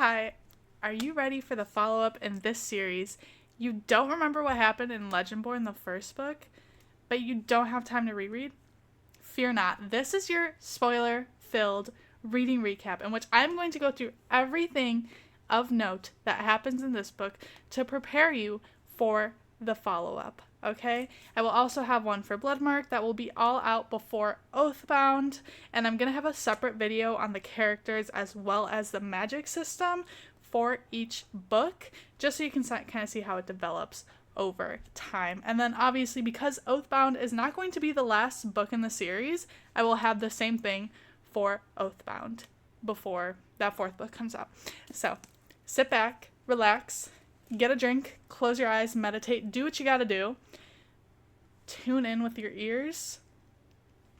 Hi, are you ready for the follow-up in this series? You don't remember what happened in Legendborn, the first book, but you don't have time to reread? Fear not. This is your spoiler-filled reading recap in which I'm going to go through everything of note that happens in this book to prepare you for the follow-up. Okay? I will also have one for Bloodmark that will be all out before Oathbound, and I'm going to have a separate video on the characters as well as the magic system for each book, just so you can kind of see how it develops over time. And then obviously, because Oathbound is not going to be the last book in the series, I will have the same thing for Oathbound before that fourth book comes out. So sit back, relax, get a drink, close your eyes, meditate, do what you gotta do. Tune in with your ears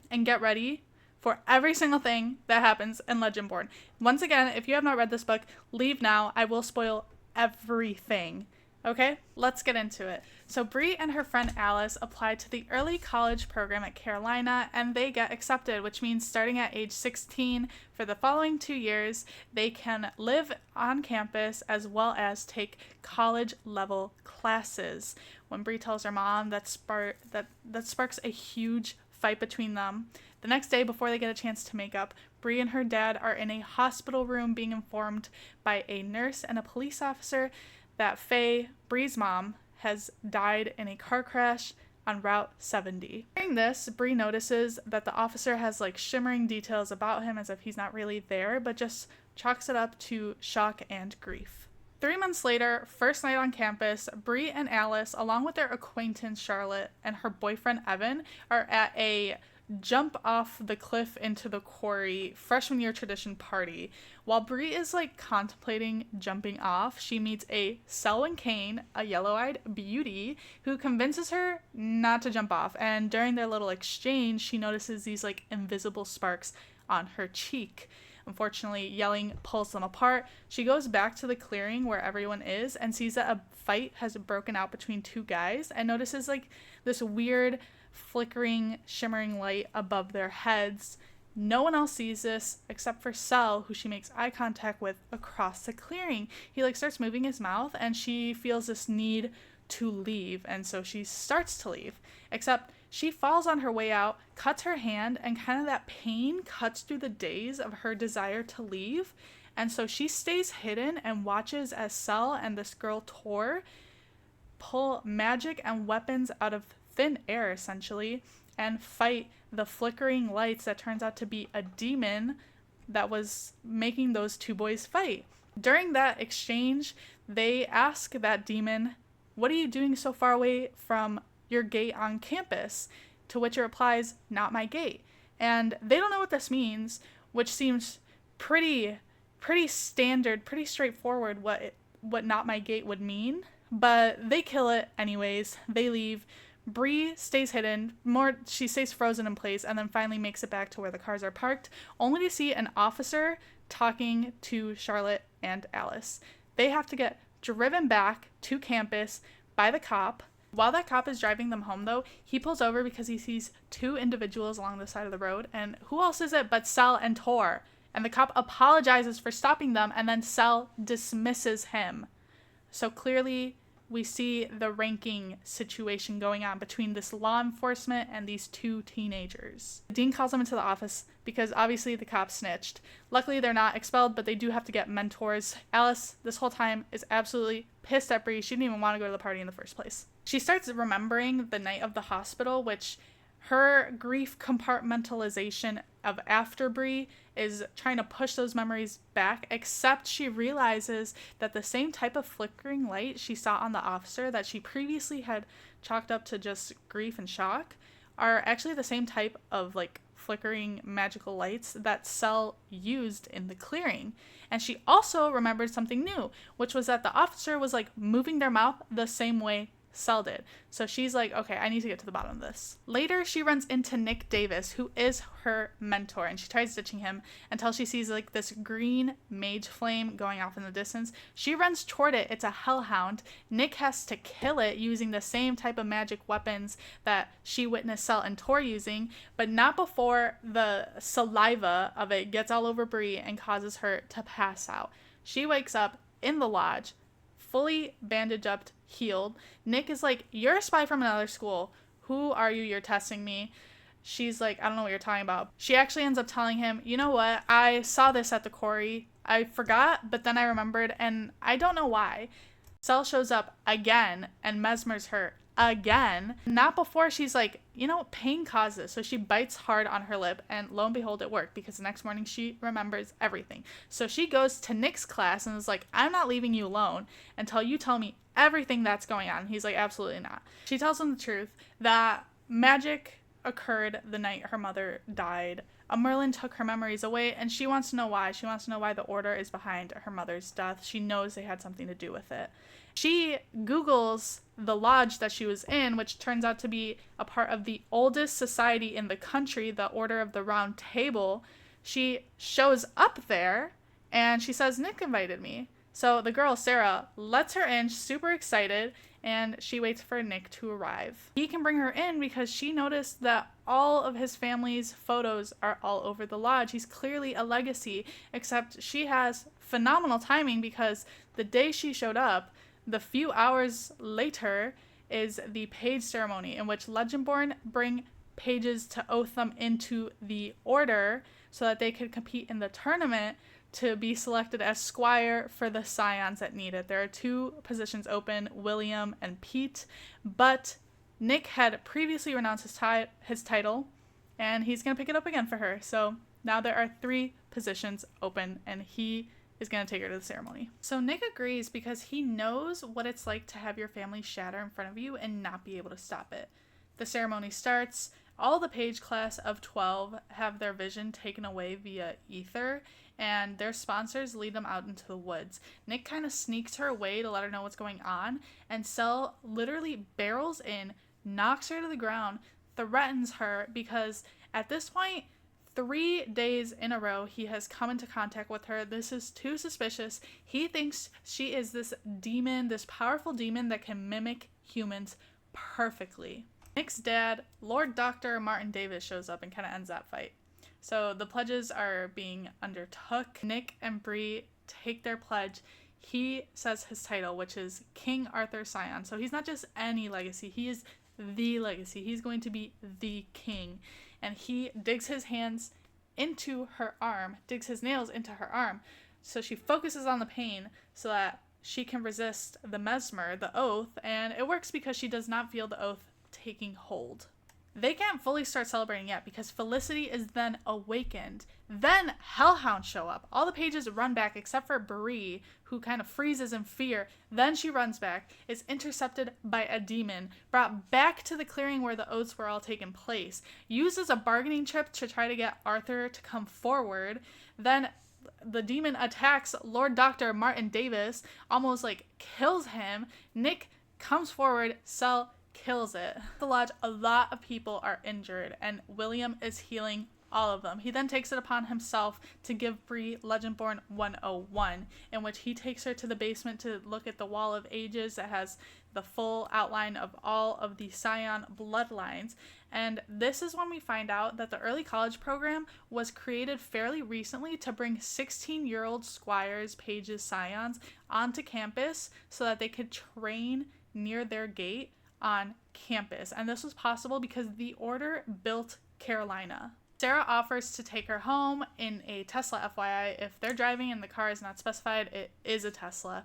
and get ready for every single thing that happens in Legendborn. Once again, if you have not read this book, leave now. I will spoil everything. Okay, let's get into it. So Bree and her friend Alice apply to the early college program at Carolina, and they get accepted, which means starting at age 16, for the following 2 years, they can live on campus as well as take college-level classes. When Bree tells her mom, that sparks a huge fight between them. The next day, before they get a chance to make up, Bree and her dad are in a hospital room being informed by a nurse and a police officer that Faye, Bree's mom, has died in a car crash on Route 70. During this, Bree notices that the officer has shimmering details about him as if he's not really there, but just chalks it up to shock and grief. 3 months later, first night on campus, Bree and Alice, along with their acquaintance Charlotte and her boyfriend Evan, are at a jump off the cliff into the quarry freshman year tradition party. While Bree is contemplating jumping off, she meets a Selwyn Kane, a yellow-eyed beauty, who convinces her not to jump off. And during their little exchange, she notices these invisible sparks on her cheek. Unfortunately, yelling pulls them apart. She goes back to the clearing where everyone is and sees that a fight has broken out between two guys and notices this weird flickering, shimmering light above their heads. No one else sees this except for Sel, who she makes eye contact with across the clearing. He starts moving his mouth, and she feels this need to leave, and so she starts to leave. Except she falls on her way out, cuts her hand, and kind of that pain cuts through the days of her desire to leave. And so she stays hidden and watches as Sel and this girl Tor pull magic and weapons out of thin air, essentially, and fight the flickering lights that turns out to be a demon that was making those two boys fight. During that exchange, they ask that demon, "What are you doing so far away from your gate on campus?" To which it replies, "Not my gate." And they don't know what this means, which seems pretty standard, pretty straightforward what "not my gate" would mean, but they kill it anyways. They leave. Bree stays hidden, she stays frozen in place, and then finally makes it back to where the cars are parked, only to see an officer talking to Charlotte and Alice. They have to get driven back to campus by the cop. While that cop is driving them home, though, he pulls over because he sees two individuals along the side of the road, and who else is it but Sel and Tor? And the cop apologizes for stopping them, and then Sel dismisses him. So clearly, we see the ranking situation going on between this law enforcement and these two teenagers. The dean calls them into the office because obviously the cops snitched. Luckily, they're not expelled, but they do have to get mentors. Alice, this whole time, is absolutely pissed at Bree. She didn't even want to go to the party in the first place. She starts remembering the night of the hospital, which her grief compartmentalization of after Bree is trying to push those memories back, except she realizes that the same type of flickering light she saw on the officer that she previously had chalked up to just grief and shock are actually the same type of flickering magical lights that Sel used in the clearing. And she also remembered something new, which was that the officer was moving their mouth the same way Sel did. So she's okay, I need to get to the bottom of this. Later, she runs into Nick Davis, who is her mentor, and she tries ditching him until she sees this green mage flame going off in the distance. She runs toward it. It's a hellhound. Nick has to kill it using the same type of magic weapons that she witnessed Sel and Tor using, but not before the saliva of it gets all over Bree and causes her to pass out. She wakes up in the lodge, fully bandaged up, healed. Nick is like, you're a spy from another school. Who are you? You're testing me. She's like, I don't know what you're talking about. She actually ends up telling him, you know what? I saw this at the quarry. I forgot, but then I remembered, and I don't know why. Cell shows up again and mesmers her again. Not before she's like, you know, pain causes. So she bites hard on her lip, and lo and behold, it worked, because the next morning she remembers everything. So she goes to Nick's class and is like, I'm not leaving you alone until you tell me everything that's going on. He's like, absolutely not. She tells him the truth, that magic occurred the night her mother died. A Merlin took her memories away, and she wants to know why. She wants to know why the Order is behind her mother's death. She knows they had something to do with it. She Googles the lodge that she was in, which turns out to be a part of the oldest society in the country, the Order of the Round Table. She shows up there, and she says, Nick invited me. So the girl, Sarah, lets her in, super excited, and she waits for Nick to arrive. He can bring her in because she noticed that all of his family's photos are all over the lodge. He's clearly a legacy, except she has phenomenal timing, because the day she showed up, the few hours later, is the page ceremony in which Legendborn bring pages to oath them into the Order so that they could compete in the tournament to be selected as squire for the scions that need it. There are 2 positions open, William and Pete, but Nick had previously renounced his title, and he's going to pick it up again for her. So now there are 3 positions open, and he is going to take her to the ceremony. So Nick agrees because he knows what it's like to have your family shatter in front of you and not be able to stop it. The ceremony starts. All the page class of 12 have their vision taken away via ether, and their sponsors lead them out into the woods. Nick kind of sneaks her away to let her know what's going on, and Cell literally barrels in, knocks her to the ground, threatens her, because at this point, 3 days in a row, he has come into contact with her. This is too suspicious. He thinks she is this demon, this powerful demon that can mimic humans perfectly. Nick's dad, Lord Dr. Martin Davis, shows up and kind of ends that fight. So the pledges are being undertook. Nick and Bree take their pledge. He says his title, which is King Arthur Scion. So he's not just any legacy. He is the legacy. He's going to be the king. And he digs his hands into her arm, digs his nails into her arm. So she focuses on the pain so that she can resist the mesmer, the oath. And it works because she does not feel the oath taking hold. They can't fully start celebrating yet because Felicity is then awakened. Then Hellhounds show up. All the pages run back except for Bree, who kind of freezes in fear. Then she runs back, is intercepted by a demon, brought back to the clearing where the oaths were all taking place, uses a bargaining chip to try to get Arthur to come forward. Then the demon attacks Lord Dr. Martin Davis, almost like kills him. Nick comes forward, Cell kills it. At the lodge, a lot of people are injured, and William is healing all of them. He then takes it upon himself to give Bree Legendborn 101, in which he takes her to the basement to look at the Wall of Ages that has the full outline of all of the Scion bloodlines. And this is when we find out that the early college program was created fairly recently to bring 16-year-old squires, pages, scions onto campus so that they could train near their gate on campus. And this was possible because the Order built Carolina. Sarah offers to take her home in a Tesla, FYI. If they're driving and the car is not specified, it is a Tesla.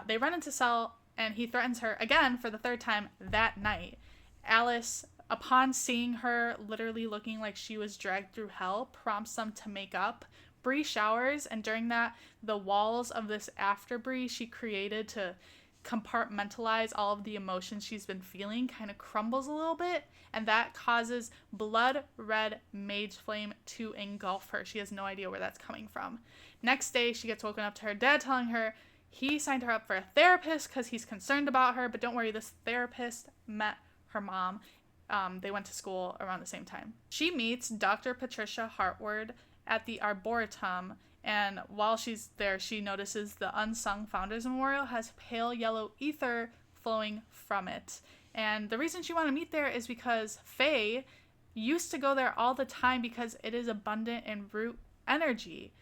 They run into Cell, and he threatens her again for the 3rd time that night. Alice, upon seeing her literally looking like she was dragged through hell, prompts them to make up. Bree showers, and during that, the walls of this after Bree she created to compartmentalize all of the emotions she's been feeling kind of crumbles a little bit, and that causes blood red mage flame to engulf her. She has no idea where that's coming from. Next day, she gets woken up to her dad telling her he signed her up for a therapist because he's concerned about her, but don't worry, this therapist met her mom. They went to school around the same time. She meets Dr. Patricia Hartward at the Arboretum, and while she's there, she notices the Unsung Founders Memorial has pale yellow ether flowing from it. And the reason she wanted to meet there is because Faye used to go there all the time because it is abundant in root energy,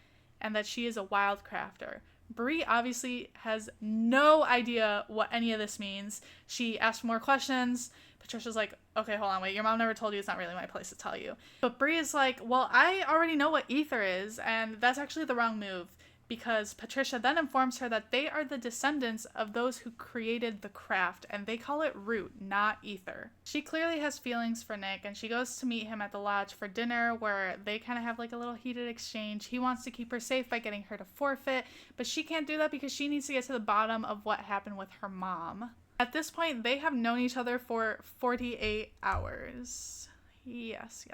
and that she is a wildcrafter. Bree obviously has no idea what any of this means. She asks more questions. Patricia's like, okay, hold on, wait, your mom never told you, it's not really my place to tell you. But Bree is like, well, I already know what ether is, and that's actually the wrong move, because Patricia then informs her that they are the descendants of those who created the craft, and they call it root, not ether. She clearly has feelings for Nick, and she goes to meet him at the lodge for dinner, where they kind of have like a little heated exchange. He wants to keep her safe by getting her to forfeit, but she can't do that because she needs to get to the bottom of what happened with her mom. At this point, they have known each other for 48 hours. Yes.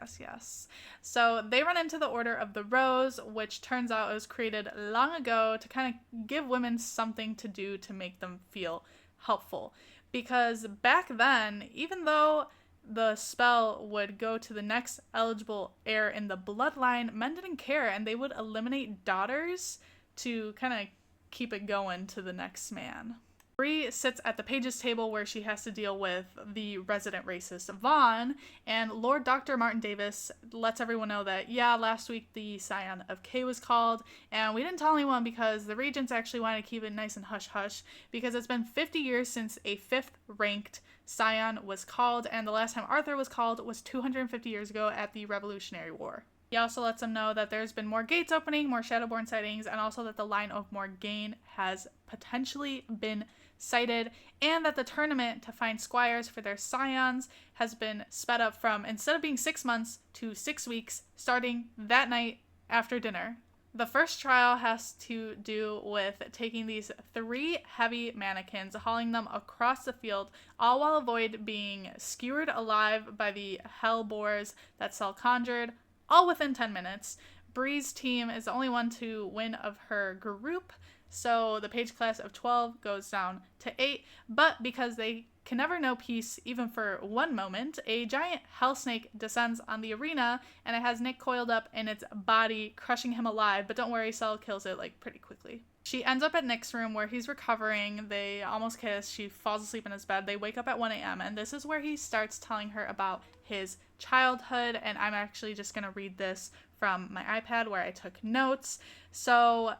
So they run into the Order of the Rose, which turns out it was created long ago to kind of give women something to do to make them feel helpful. Because back then, even though the spell would go to the next eligible heir in the bloodline, men didn't care, and they would eliminate daughters to kind of keep it going to the next man. Bree sits at the pages table where she has to deal with the resident racist Vaughn, and Lord Dr. Martin Davis lets everyone know that, yeah, last week the Scion of K was called, and we didn't tell anyone because the regents actually wanted to keep it nice and hush-hush, because it's been 50 years since a 5th ranked Scion was called, and the last time Arthur was called was 250 years ago at the Revolutionary War. He also lets them know that there's been more gates opening, more Shadowborn sightings, and also that the line of Morgaine has potentially been cited, and that the tournament to find squires for their scions has been sped up from, instead of being 6 months, to 6 weeks, starting that night after dinner. The first trial has to do with taking these 3 heavy mannequins, hauling them across the field, all while avoid being skewered alive by the hell boars that Sel conjured, all within 10 minutes. Bree's team is the only one to win of her group, so the page class of 12 goes down to 8, but because they can never know peace even for one moment, a giant hell snake descends on the arena, and it has Nick coiled up in its body, crushing him alive, but don't worry, Sel kills it like pretty quickly. She ends up at Nick's room where he's recovering. They almost kiss. She falls asleep in his bed. They wake up at 1 a.m. and this is where he starts telling her about his childhood, and I'm actually just going to read this from my iPad where I took notes. So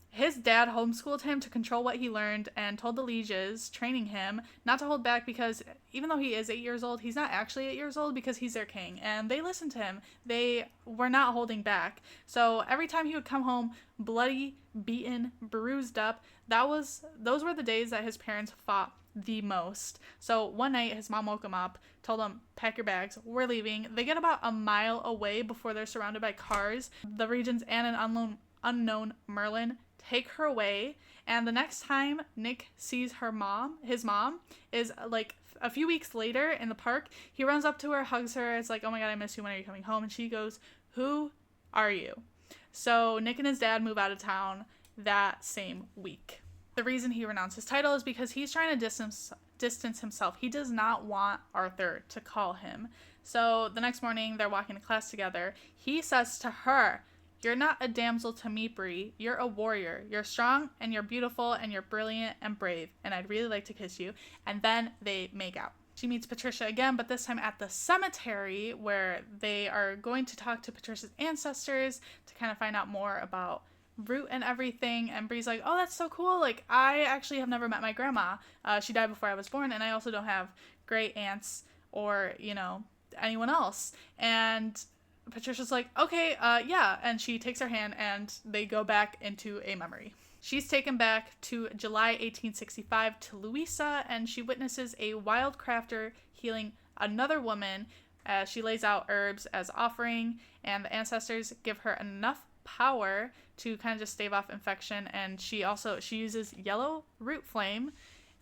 his dad homeschooled him to control what he learned and told the lieges, training him, not to hold back, because even though he is 8 years old, he's not actually 8 years old because he's their king. And they listened to him. They were not holding back. So every time he would come home bloody, beaten, bruised up, those were the days that his parents fought the most. So one night his mom woke him up, told him, pack your bags, we're leaving. They get about a mile away before they're surrounded by cars. The regents and an unknown Merlin take her away, and the next time Nick sees his mom is like a few weeks later in the park. He runs up to her, hugs her, it's like, oh my god, I miss you, when are you coming home? And she goes, who are you? So Nick and his dad move out of town that same week. The reason he renounced his title is because he's trying to distance himself. He does not want Arthur to call him. So the next morning they're walking to class together. He says to her, you're not a damsel to me, Bree. You're a warrior. You're strong, and you're beautiful, and you're brilliant and brave, and I'd really like to kiss you. And then they make out. She meets Patricia again, but this time at the cemetery, where they are going to talk to Patricia's ancestors to kind of find out more about Root and everything. And Bree's like, oh, that's so cool. Like, I actually have never met my grandma. She died before I was born, and I also don't have great aunts or, anyone else. And Patricia's like, okay, yeah, and she takes her hand and they go back into a memory. She's taken back to July 1865 to Louisa, and she witnesses a wild crafter healing another woman as she lays out herbs as offering, and the ancestors give her enough power to kind of just stave off infection, and she uses yellow root flame.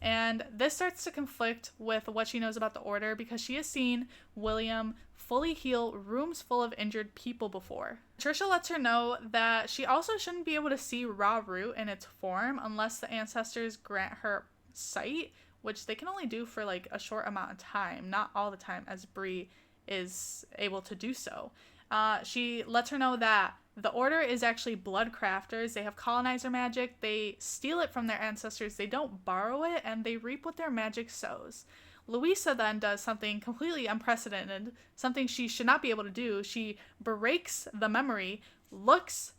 And this starts to conflict with what she knows about the Order, because she has seen William fully heal rooms full of injured people before. Patricia lets her know that she also shouldn't be able to see raw root in its form unless the ancestors grant her sight, which they can only do for like a short amount of time, not all the time, as Bree is able to do so. She lets her know that the Order is actually blood crafters. They have colonizer magic. They steal it from their ancestors. They don't borrow it, and they reap what their magic sows. Louisa then does something completely unprecedented, something she should not be able to do. She breaks the memory, looks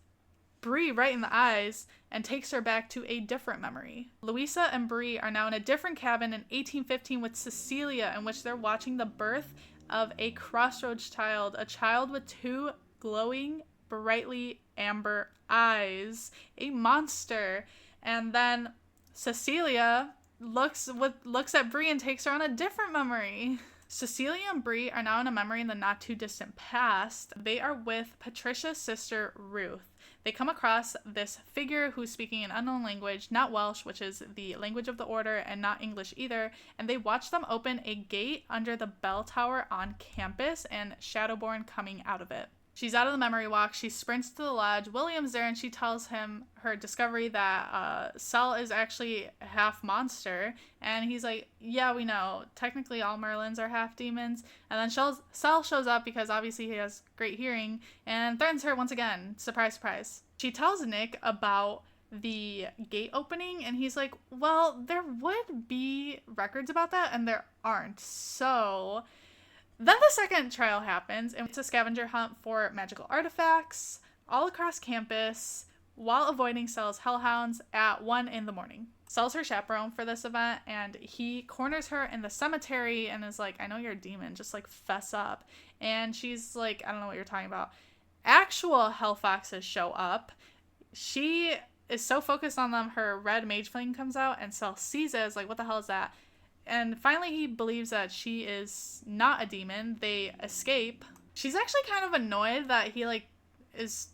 Bree right in the eyes, and takes her back to a different memory. Louisa and Bree are now in a different cabin in 1815 with Cecilia, in which they're watching the birth of a crossroads child, a child with two glowing, brightly amber eyes, a monster. And then Cecilia looks at Bree and takes her on a different memory. Cecilia and Bree are now in a memory in the not too distant past. They are with Patricia's sister Ruth. They come across this figure who's speaking an unknown language, not Welsh, which is the language of the order, and not English either, and they watch them open a gate under the bell tower on campus and Shadowborn coming out of it. She's out of the memory walk. She sprints to the lodge. William's there, and she tells him her discovery that Sel is actually half monster. And he's like, yeah, we know. Technically, all Merlins are half demons. And then Sel shows up because obviously he has great hearing and threatens her once again. Surprise, surprise. She tells Nick about the gate opening, and he's like, well, there would be records about that, and there aren't. So then the second trial happens, and it's a scavenger hunt for magical artifacts all across campus while avoiding Sel's hellhounds at 1 a.m. Sel's her chaperone for this event, and he corners her in the cemetery and is like, I know you're a demon, just like fess up. And she's like, I don't know what you're talking about. Actual hellfoxes show up. She is so focused on them, her red mage flame comes out, and Sel sees it, is like, what the hell is that? And finally he believes that she is not a demon. They escape. She's actually kind of annoyed that he his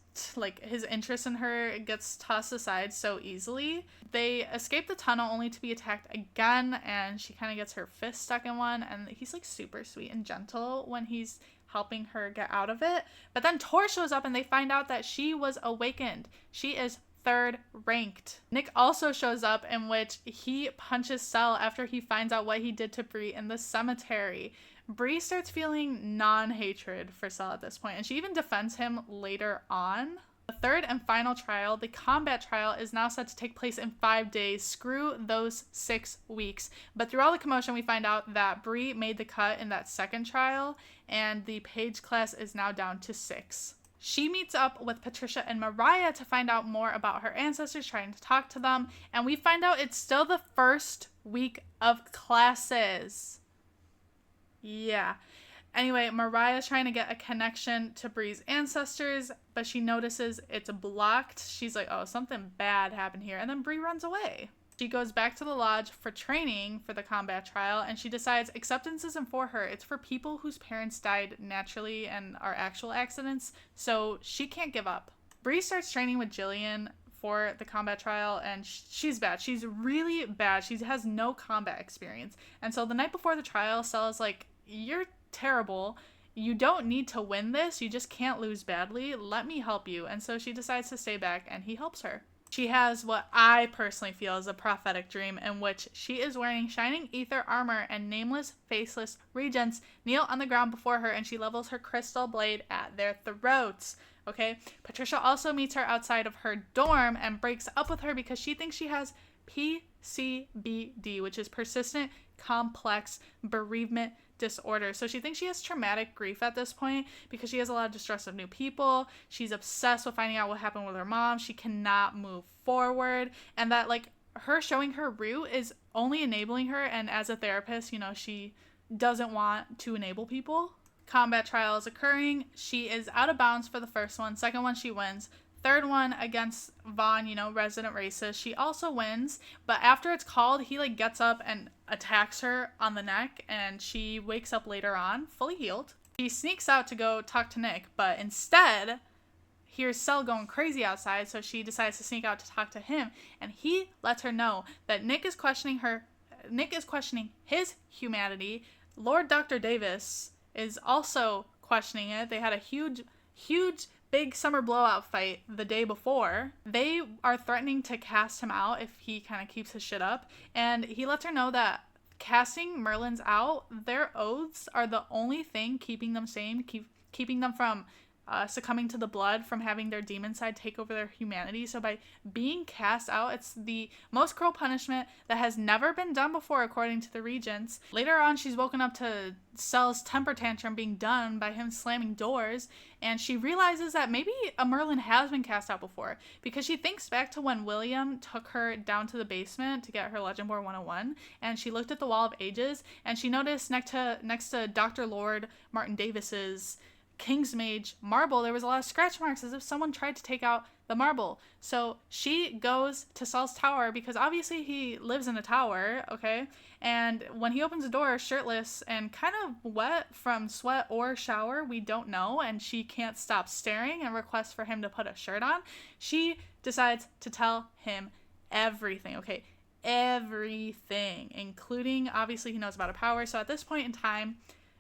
interest in her gets tossed aside so easily. They escape the tunnel only to be attacked again, and she kind of gets her fist stuck in one, and he's like super sweet and gentle when he's helping her get out of it. But then Tor shows up and they find out that she was awakened. She is third ranked. Nick also shows up, in which he punches Sel after he finds out what he did to Bree in the cemetery. Bree starts feeling non-hatred for Sel at this point, and she even defends him later on. The third and final trial, the combat trial, is now set to take place in 5 days. Screw those 6 weeks. But through all the commotion, we find out that Bree made the cut in that second trial, and the page class is now down to 6. She meets up with Patricia and Mariah to find out more about her ancestors, trying to talk to them, and we find out it's still the first week of classes. Yeah. Anyway, Mariah's trying to get a connection to Bree's ancestors, but she notices it's blocked. She's like, oh, something bad happened here, and then Bree runs away. She goes back to the lodge for training for the combat trial, and she decides acceptance isn't for her. It's for people whose parents died naturally and are actual accidents, so she can't give up. Bree starts training with Jillian for the combat trial, and she's bad. She's really bad. She has no combat experience. And so the night before the trial, Stella's like, you're terrible. You don't need to win this. You just can't lose badly. Let me help you. And so she decides to stay back, and he helps her. She has what I personally feel is a prophetic dream, in which she is wearing shining ether armor and nameless, faceless regents kneel on the ground before her, and she levels her crystal blade at their throats. Okay? Patricia also meets her outside of her dorm and breaks up with her because she thinks she has PCBD, which is persistent complex bereavement disorder. So she thinks she has traumatic grief at this point because she has a lot of distrust of new people. She's obsessed with finding out what happened with her mom. She cannot move forward, and that her showing her root is only enabling her, and as a therapist, she doesn't want to enable people. Combat trial is occurring. She is out of bounds for the first one. Second one, she wins. Third one against Vaughn, resident racist. She also wins, but after it's called, he gets up and attacks her on the neck, and she wakes up later on, fully healed. She sneaks out to go talk to Nick, but instead hears Sel going crazy outside, so she decides to sneak out to talk to him, and he lets her know that Nick is questioning his humanity. Lord Dr. Davis is also questioning it. They had a huge big summer blowout fight the day before. They are threatening to cast him out if he kind of keeps his shit up. And he lets her know that casting Merlins out, their oaths are the only thing keeping them sane, keeping them from succumbing to the blood from having their demon side take over their humanity. So by being cast out, it's the most cruel punishment that has never been done before, according to the regents. Later on, she's woken up to Sel's temper tantrum being done by him slamming doors, and she realizes that maybe a Merlin has been cast out before, because she thinks back to when William took her down to the basement to get her Legendborn 101, and she looked at the Wall of Ages, and she noticed next to Dr. Lord Martin Davis's King's Mage marble, there was a lot of scratch marks as if someone tried to take out the marble. So she goes to Sel's tower, because obviously he lives in a tower, okay? And when he opens the door shirtless and kind of wet from sweat or shower, we don't know, and she can't stop staring and requests for him to put a shirt on, she decides to tell him everything, okay? Everything, including obviously he knows about her power. So at this point in time,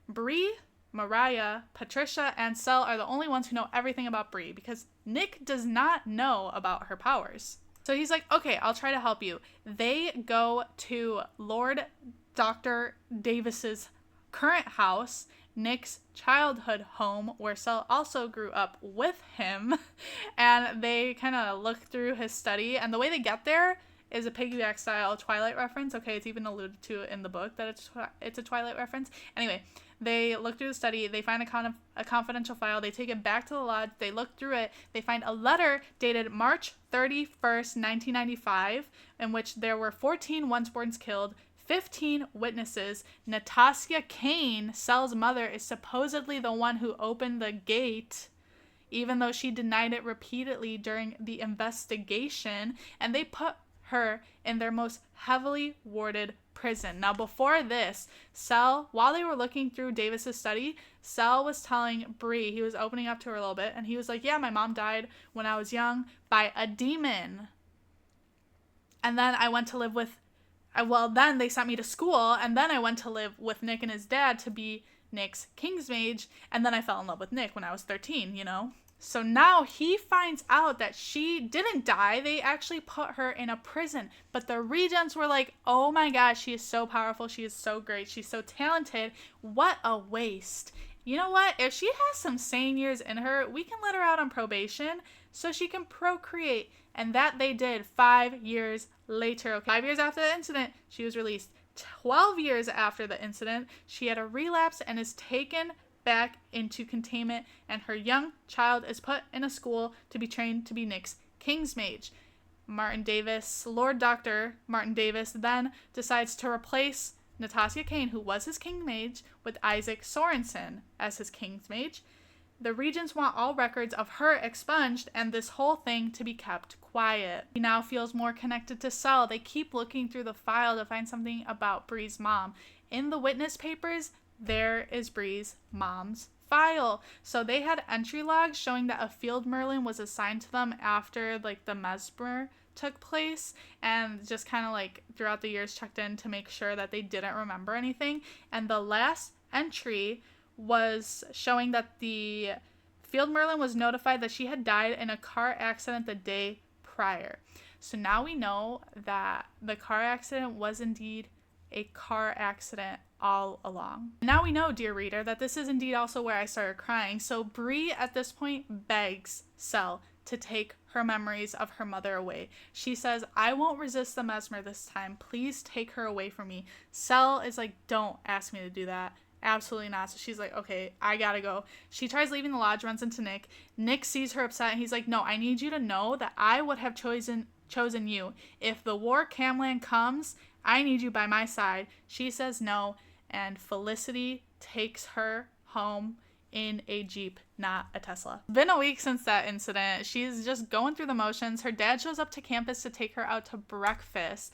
Bree, Mariah, Patricia, and Sel are the only ones who know everything about Bree, because Nick does not know about her powers. So he's like, okay, I'll try to help you. They go to Lord Dr. Davis's current house, Nick's childhood home, where Sel also grew up with him, and they kind of look through his study, and the way they get there is a piggyback style Twilight reference. Okay, it's even alluded to in the book that it's a Twilight reference. Anyway, they look through the study, they find a confidential file, they take it back to the lodge, they look through it, they find a letter dated March 31st, 1995, in which there were 14 once-borns killed, 15 witnesses. Natasha Kane, Sel's mother, is supposedly the one who opened the gate, even though she denied it repeatedly during the investigation, and they put her in their most heavily warded prison. Now, before this, Sel, while they were looking through Davis's study, Sel was telling Bree, he was opening up to her a little bit, and he was like, yeah, my mom died when I was young by a demon. And then I went to live with, then they sent me to school, and then I went to live with Nick and his dad to be Nick's King's Mage, and then I fell in love with Nick when I was 13, you know? So now he finds out that she didn't die. They actually put her in a prison. But the regents were like, oh my gosh, she is so powerful. She is so great. She's so talented. What a waste. You know what? If she has some sane years in her, we can let her out on probation so she can procreate. And that they did 5 years later. Okay? 5 years after the incident, she was released. 12 years after the incident, she had a relapse and is taken back into containment, and her young child is put in a school to be trained to be Nick's King's Mage. Lord Dr. Martin Davis then decides to replace Natasha Kane, who was his King Mage, with Isaac Sorensen as his King's Mage. The regents want all records of her expunged and this whole thing to be kept quiet. He now feels more connected to Sel. They keep looking through the file to find something about Bree's mom. In the witness papers, there is Bree's mom's file. So they had entry logs showing that a field Merlin was assigned to them after like the mesmer took place, and just kind of like throughout the years checked in to make sure that they didn't remember anything. And the last entry was showing that the field Merlin was notified that she had died in a car accident the day prior. So now we know that the car accident was indeed a car accident all along. Now we know, dear reader, that this is indeed also where I started crying. So Bree at this point begs Sel to take her memories of her mother away. She says, I won't resist the mesmer this time. Please take her away from me. Sel is like, don't ask me to do that. Absolutely not. So she's like, okay, I gotta go. She tries leaving the lodge, runs into Nick. Nick sees her upset, and he's like, no, I need you to know that I would have chosen you. If the war Camland comes, I need you by my side. She says no, and Felicity takes her home in a Jeep, not a Tesla. It's been a week since that incident. She's just going through the motions. Her dad shows up to campus to take her out to breakfast,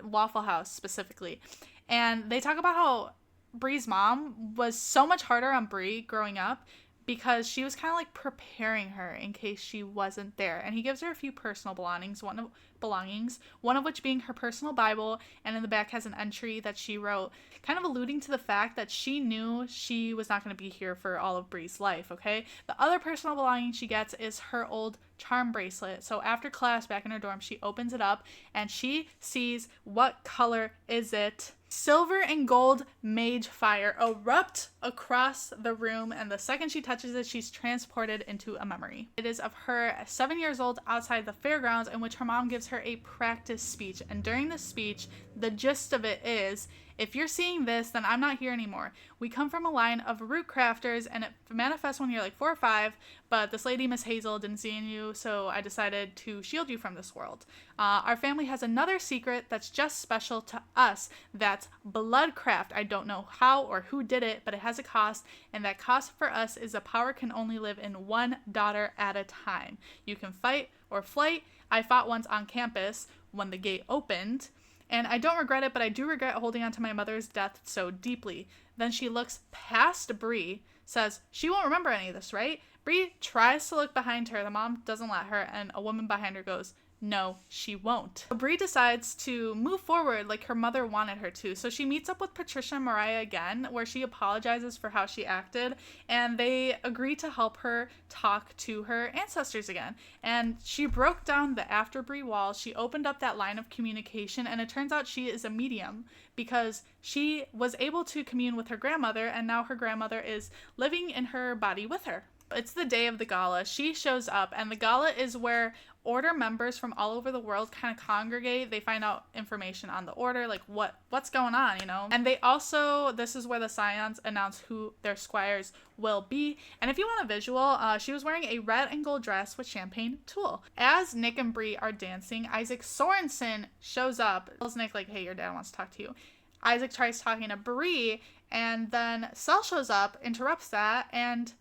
Waffle House specifically. And they talk about how Bree's mom was so much harder on Bree growing up because she was kind of like preparing her in case she wasn't there. And he gives her a few personal belongings, one of which being her personal Bible, and in the back has an entry that she wrote, kind of alluding to the fact that she knew she was not going to be here for all of Bree's life, okay? The other personal belonging she gets is her old charm bracelet. So after class, back in her dorm, she opens it up and she sees, what color is it? Silver and gold mage fire erupt across the room, and the second she touches it, she's transported into a memory. It is of her 7 years old outside the fairgrounds, in which her mom gives her a practice speech. And during the speech, the gist of it is, if you're seeing this, then I'm not here anymore. We come from a line of root crafters, and it manifests when you're like 4 or 5, but this lady, Miss Hazel, didn't see in you, so I decided to shield you from this world. Our family has another secret that's just special to us. That's bloodcraft. I don't know how or who did it, but it has a cost, and that cost for us is a power can only live in one daughter at a time. You can fight or flight. I fought once on campus when the gate opened, and I don't regret it, but I do regret holding on to my mother's death so deeply. Then she looks past Bree, says, she won't remember any of this, right? Bree tries to look behind her. The mom doesn't let her, and a woman behind her goes, no, she won't. Bree decides to move forward like her mother wanted her to. So she meets up with Patricia and Mariah again, where she apologizes for how she acted, and they agree to help her talk to her ancestors again. And she broke down the after Bree wall. She opened up that line of communication, and it turns out she is a medium because she was able to commune with her grandmother, and now her grandmother is living in her body with her. It's the day of the gala. She shows up, and the gala is where order members from all over the world kind of congregate. They find out information on the order, like what's going on, you know? And they also, this is where the Scions announce who their squires will be. And if you want a visual, she was wearing a red and gold dress with champagne tulle. As Nick and Bree are dancing, Isaac Sorensen shows up, tells Nick, like, hey, your dad wants to talk to you. Isaac tries talking to Bree, and then Cell shows up, interrupts that, and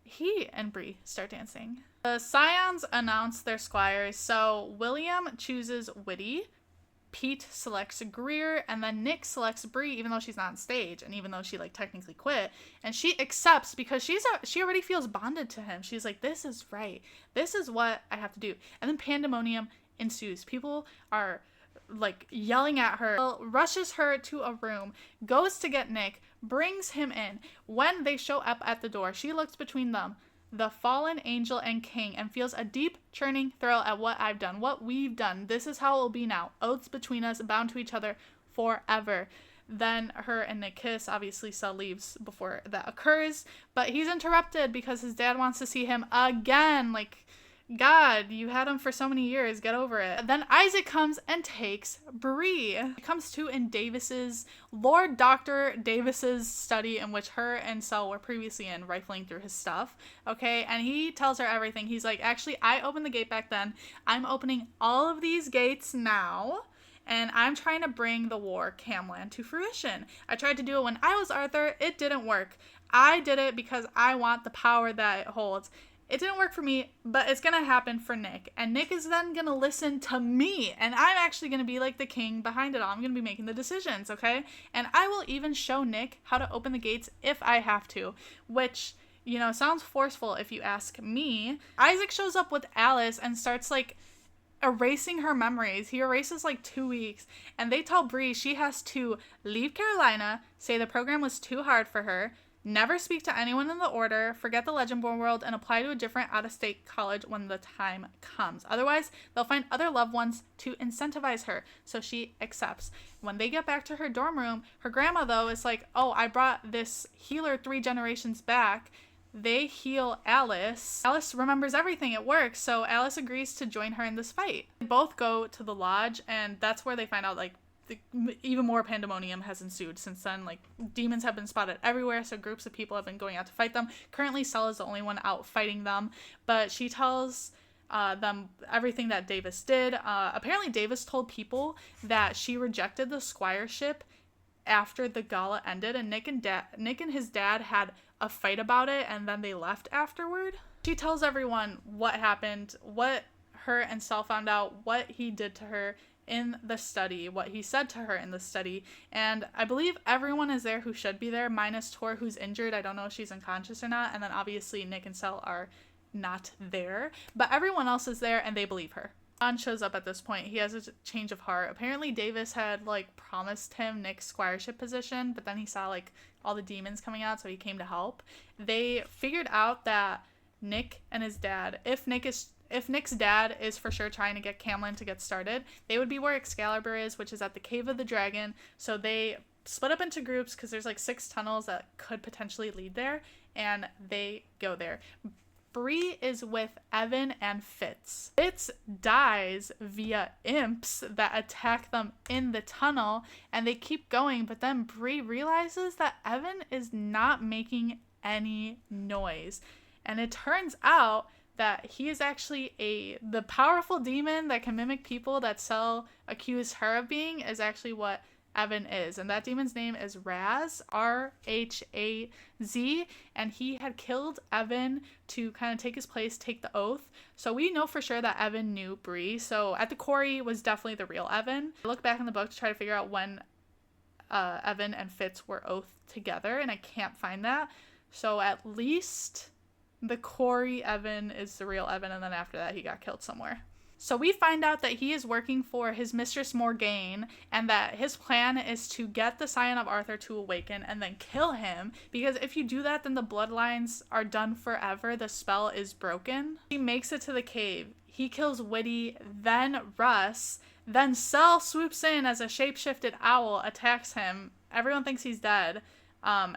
he and Bree start dancing. The Scions announce their squires, so William chooses Whitty, Pete selects Greer, and then Nick selects Bree, even though she's not on stage, and even though she, like, technically quit, and she accepts because she already feels bonded to him. She's like, this is right. This is what I have to do. And then pandemonium ensues. People are, like, yelling at her, rushes her to a room, goes to get Nick, brings him in. When they show up at the door, she looks between them, the fallen angel and king, and feels a deep churning thrill at what I've done, what we've done. This is how it will be now. Oaths between us, bound to each other forever. Then her and Nick kiss. Obviously, Cell leaves before that occurs, but he's interrupted because his dad wants to see him again. Like, God, you had him for so many years. Get over it. Then Isaac comes and takes Bree. He comes to in Davis's, Lord Dr. Davis's study, in which her and Cell were previously in, rifling through his stuff. Okay, and he tells her everything. He's like, actually, I opened the gate back then. I'm opening all of these gates now, and I'm trying to bring the war Camland to fruition. I tried to do it when I was Arthur. It didn't work. I did it because I want the power that it holds. It didn't work for me, but it's going to happen for Nick. And Nick is then going to listen to me. And I'm actually going to be like the king behind it all. I'm going to be making the decisions, okay? And I will even show Nick how to open the gates if I have to. Which, you know, sounds forceful if you ask me. Isaac shows up with Alice and starts, like, erasing her memories. He erases, like, 2 weeks. And they tell Bree she has to leave Carolina, say the program was too hard for her, never speak to anyone in the order, forget the Legendborn world, and apply to a different out-of-state college when the time comes. Otherwise, they'll find other loved ones to incentivize her. So she accepts. When they get back to her dorm room, her grandma, though, is like, oh, I brought this healer 3 generations back. They heal Alice. Alice remembers everything. It works. So Alice agrees to join her in this fight. They both go to the lodge, and that's where they find out, like, even more pandemonium has ensued since then. Like, demons have been spotted everywhere, so groups of people have been going out to fight them. Currently, Cell is the only one out fighting them, but she tells them everything that Davis did. Apparently, Davis told people that she rejected the squireship after the gala ended, and Nick and his dad had a fight about it, and then they left afterward. She tells everyone what happened, what her and Cell found out, what he did to her in the study, what he said to her in the study, and I believe everyone is there who should be there, minus Tor, who's injured. I don't know if she's unconscious or not, and then obviously Nick and Cell are not there, but everyone else is there, and they believe her. John shows up at this point. He has a change of heart. Apparently Davis had, like, promised him Nick's squireship position, but then he saw, like, all the demons coming out, so he came to help. They figured out that Nick and his dad, if Nick is if Nick's dad is for sure trying to get Camlin to get started, they would be where Excalibur is, which is at the Cave of the Dragon. So they split up into groups because there's like 6 tunnels that could potentially lead there, and they go there. Bree is with Evan and Fitz. Fitz dies via imps that attack them in the tunnel, and they keep going, but then Bree realizes that Evan is not making any noise. And it turns out that he is actually the powerful demon that can mimic people that Cell accused her of being is actually what Evan is, and that demon's name is Raz, R-H-A-Z, and he had killed Evan to kind of take his place, take the oath. So we know for sure that Evan knew Bree. So at the quarry was definitely the real Evan. I look back in the book to try to figure out when Evan and Fitz were oathed together, and I can't find that. So at least the quarry Evan is the real Evan, and then after that he got killed somewhere. So we find out that he is working for his mistress Morgaine, and that his plan is to get the Scion of Arthur to awaken and then kill him, because if you do that, then the bloodlines are done forever. The spell is broken. He makes it to the cave. He kills Whitty, then Russ, then Cell swoops in as a shapeshifted owl, attacks him. Everyone thinks he's dead.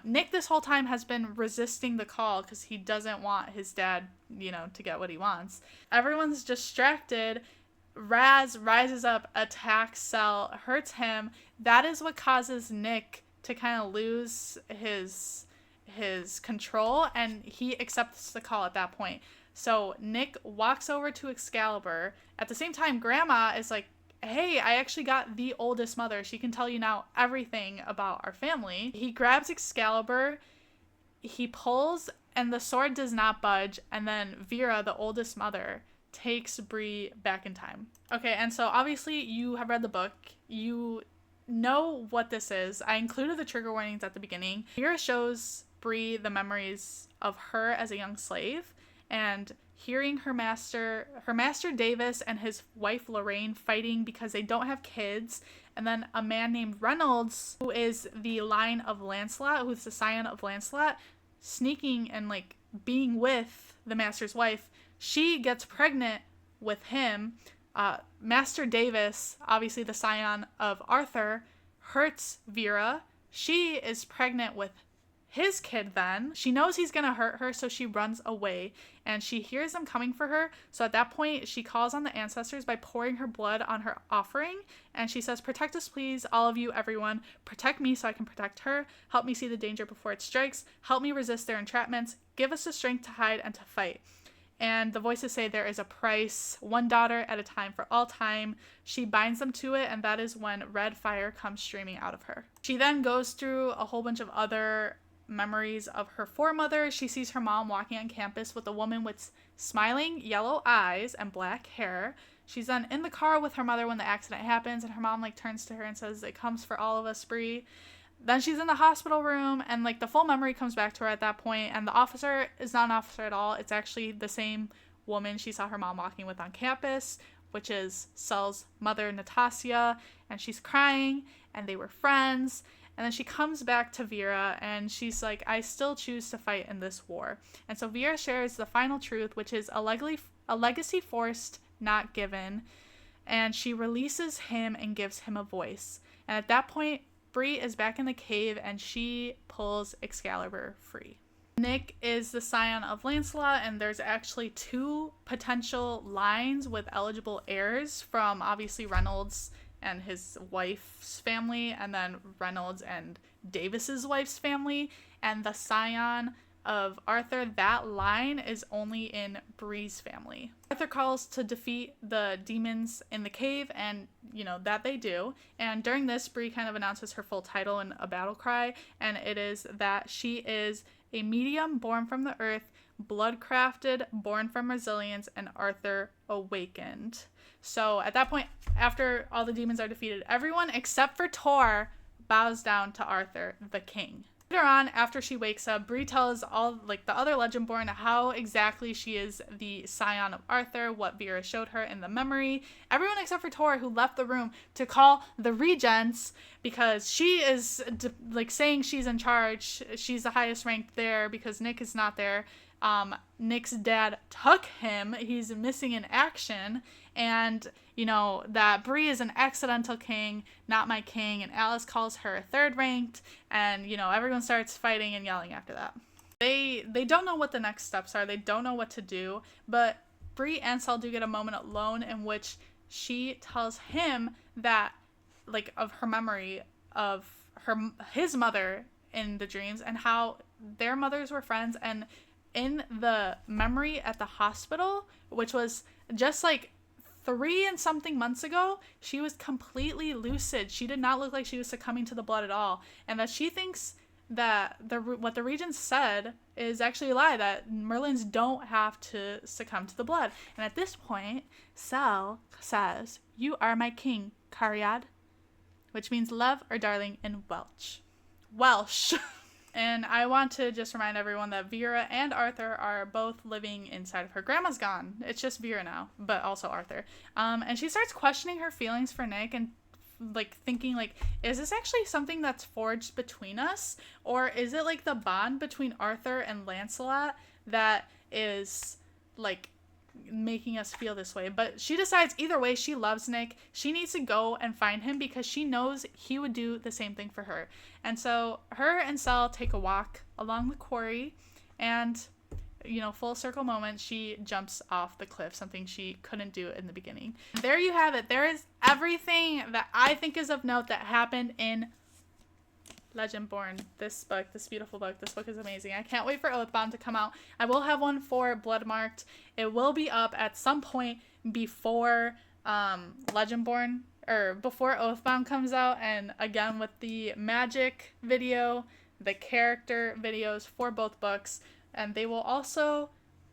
Nick this whole time has been resisting the call because he doesn't want his dad, to get what he wants. Everyone's distracted. Raz rises up, attacks Cell, hurts him. That is what causes Nick to kind of lose his control, and he accepts the call at that point. So Nick walks over to Excalibur. At the same time, Grandma is like, hey, I actually got the oldest mother. She can tell you now everything about our family. He grabs Excalibur, he pulls, and the sword does not budge, and then Vera, the oldest mother, takes Bree back in time. Okay, and so obviously you have read the book. You know what this is. I included the trigger warnings at the beginning. Vera shows Bree the memories of her as a young slave, and hearing her master Davis and his wife Lorraine fighting because they don't have kids, and then a man named Reynolds, who is the line of Lancelot, who's the scion of Lancelot, sneaking and like being with the master's wife. She gets pregnant with him. Master Davis, obviously the scion of Arthur, hurts Vera. She is pregnant with his kid then. She knows he's gonna hurt her, so she runs away, and she hears them coming for her. So at that point, she calls on the ancestors by pouring her blood on her offering, and she says, protect us please, all of you, everyone. Protect me so I can protect her. Help me see the danger before it strikes. Help me resist their entrapments. Give us the strength to hide and to fight. And the voices say there is a price, one daughter at a time for all time. She binds them to it, and that is when red fire comes streaming out of her. She then goes through a whole bunch of other memories of her foremother. She sees her mom walking on campus with a woman with smiling yellow eyes and black hair. She's then in the car with her mother when the accident happens, and her mom turns to her and says, it comes for all of us, Bree. Then she's in the hospital room, and the full memory comes back to her at that point, and the officer is not an officer at all. It's actually the same woman she saw her mom walking with on campus, which is Cell's mother, Natasha, and she's crying, and they were friends. And then she comes back to Vera, and she's like, I still choose to fight in this war. And so Vera shares the final truth, which is a legacy forced, not given. And she releases him and gives him a voice. And at that point, Bree is back in the cave, and she pulls Excalibur free. Nick is the scion of Lancelot, and there's actually 2 potential lines with eligible heirs from obviously Reynolds and his wife's family, and then Reynolds and Davis's wife's family, and the scion of Arthur, that line is only in Bree's family. Arthur calls to defeat the demons in the cave, and that they do. And during this, Bree kind of announces her full title in a battle cry, and it is that she is a medium born from the earth, blood crafted, born from resilience, and Arthur awakened. So at that point, after all the demons are defeated, everyone except for Tor bows down to Arthur, the king. Later on, after she wakes up, Bree tells all the other Legendborn how exactly she is the scion of Arthur, what Vera showed her in the memory. Everyone except for Tor, who left the room to call the regents, because she is saying she's in charge. She's the highest ranked there because Nick is not there. Nick's dad took him. He's missing in action. And, you know, that Bree is an accidental king, not my king. And Alice calls her third ranked. And, you know, everyone starts fighting and yelling after that. They don't know what the next steps are. They don't know what to do. But Bree and Sel do get a moment alone in which she tells him that, like, of her memory of his mother in the dreams and how their mothers were friends. And in the memory at the hospital, which was just like 3 and something months ago, she was completely lucid. She did not look like she was succumbing to the blood at all. And that she thinks that what the regents said is actually a lie, that Merlins don't have to succumb to the blood. And at this point, Sel says, "You are my king, Cariad," which means love or darling in Welsh. And I want to just remind everyone that Vera and Arthur are both living inside of her. Grandma's gone. It's just Vera now, but also Arthur. And she starts questioning her feelings for Nick and like thinking like, is this actually something that's forged between us? Or is it like the bond between Arthur and Lancelot that is like making us feel this way? But she decides either way, she loves Nick. She needs to go and find him because she knows he would do the same thing for her. And so her and Sel take a walk along the quarry, and, you know, full circle moment, she jumps off the cliff, something she couldn't do in the beginning. There you have it. There is everything that I think is of note that happened in Legendborn. This book, this beautiful book. This book is amazing. I can't wait for Oathbound to come out. I will have one for Bloodmarked. It will be up at some point before Legendborn, or before Oathbound comes out, and again with the magic video, the character videos for both books, and they will also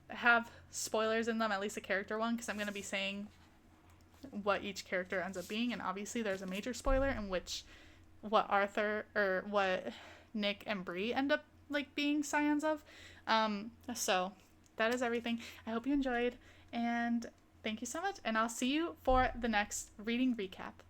have spoilers in them, at least a character one, because I'm going to be saying what each character ends up being, and obviously there's a major spoiler in which what Arthur or what Nick and Bree end up like being scions of. So that is everything. I hope you enjoyed, and thank you so much, and I'll see you for the next reading recap.